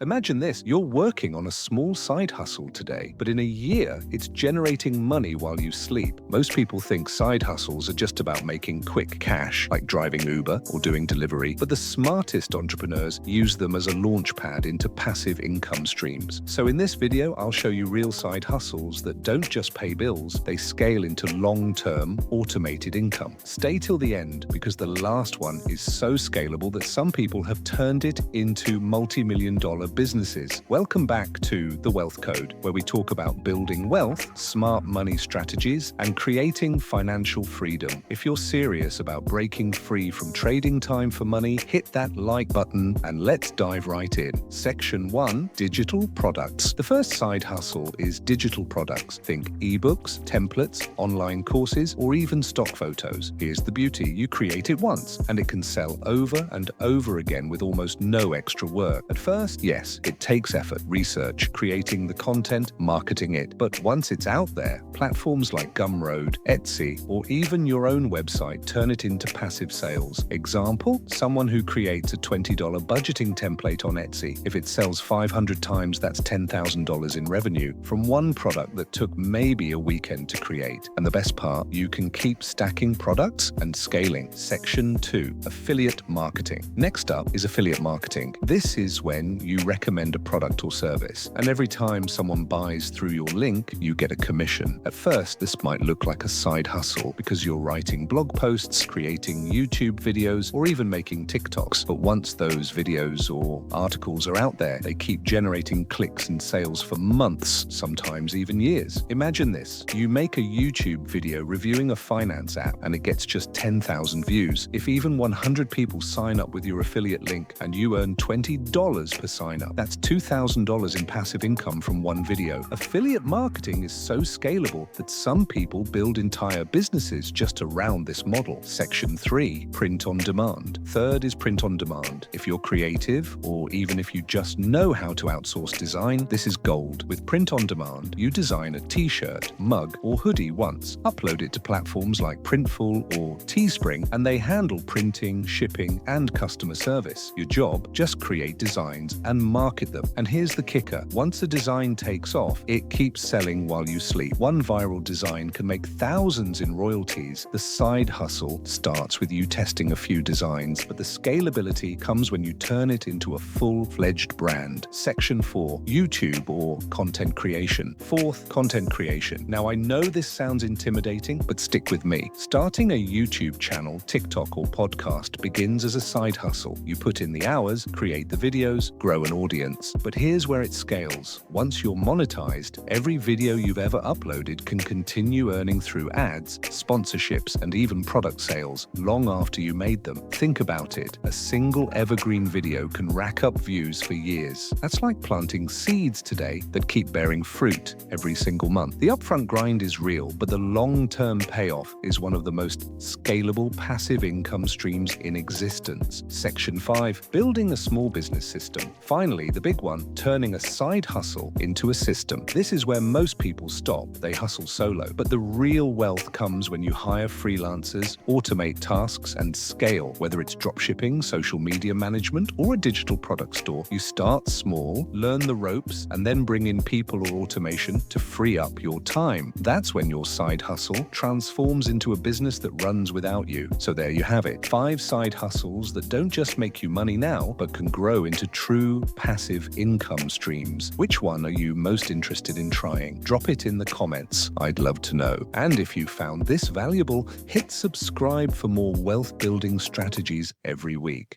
Imagine this, you're working on a small side hustle today, but in a year, it's generating money while you sleep. Most people think side hustles are just about making quick cash, like driving Uber or doing delivery, but the smartest entrepreneurs use them as a launch pad into passive income streams. So in this video, I'll show you real side hustles that don't just pay bills, they scale into long-term, automated income. Stay till the end, because the last one is so scalable that some people have turned it into multi-million-dollar businesses. Welcome back to The Wealth Code, where we talk about building wealth, smart money strategies, and creating financial freedom. If you're serious about breaking free from trading time for money, hit that like button and let's dive right in. Section 1, Digital Products. The first side hustle is digital products. Think ebooks, templates, online courses, or even stock photos. Here's the beauty, you create it once, and it can sell over and over again with almost no extra work. At first, yes, it takes effort, research, creating the content, marketing it. But once it's out there, platforms like Gumroad, Etsy, or even your own website turn it into passive sales. Example, someone who creates a $20 budgeting template on Etsy. If it sells 500 times, that's $10,000 in revenue from one product that took maybe a weekend to create. And the best part, you can keep stacking products and scaling. Section 2, Affiliate Marketing. Next up is affiliate marketing. This is when you recommend a product or service, and every time someone buys through your link, you get a commission. At first, this might look like a side hustle because you're writing blog posts, creating YouTube videos, or even making TikToks. But once those videos or articles are out there, they keep generating clicks and sales for months, sometimes even years. Imagine this, you make a YouTube video reviewing a finance app and it gets just 10,000 views. If even 100 people sign up with your affiliate link and you earn $20 per sign up, that's $2,000 in passive income from one video. Affiliate marketing is so scalable that some people build entire businesses just around this model. Section 3, Print on Demand. Third is print on demand. If you're creative, or even if you just know how to outsource design, this is gold. With print on demand, you design a t-shirt, mug, or hoodie once, upload it to platforms like Printful or Teespring, and they handle printing, shipping, and customer service. Your job, just create designs and market them. And here's the kicker. Once a design takes off, it keeps selling while you sleep. One viral design can make thousands in royalties. The side hustle starts with you testing a few designs, but the scalability comes when you turn it into a full-fledged brand. Section 4, YouTube or content creation. Fourth, content creation. Now, I know this sounds intimidating, but stick with me. Starting a YouTube channel, TikTok, or podcast begins as a side hustle. You put in the hours, create the videos, grow an audience. But here's where it scales. Once you're monetized, every video you've ever uploaded can continue earning through ads, sponsorships, and even product sales long after you made them. Think about it. A single evergreen video can rack up views for years. That's like planting seeds today that keep bearing fruit every single month. The upfront grind is real, but the long-term payoff is one of the most scalable passive income streams in existence. Section 5, Building a small business system. Finally, the big one, turning a side hustle into a system. This is where most people stop. They hustle solo. But the real wealth comes when you hire freelancers, automate tasks, and scale. Whether it's dropshipping, social media management, or a digital product store, you start small, learn the ropes, and then bring in people or automation to free up your time. That's when your side hustle transforms into a business that runs without you. So there you have it. 5 side hustles that don't just make you money now, but can grow into true passive income streams. Which one are you most interested in trying? Drop it in the comments. I'd love to know. And if you found this valuable, hit subscribe for more wealth building strategies every week.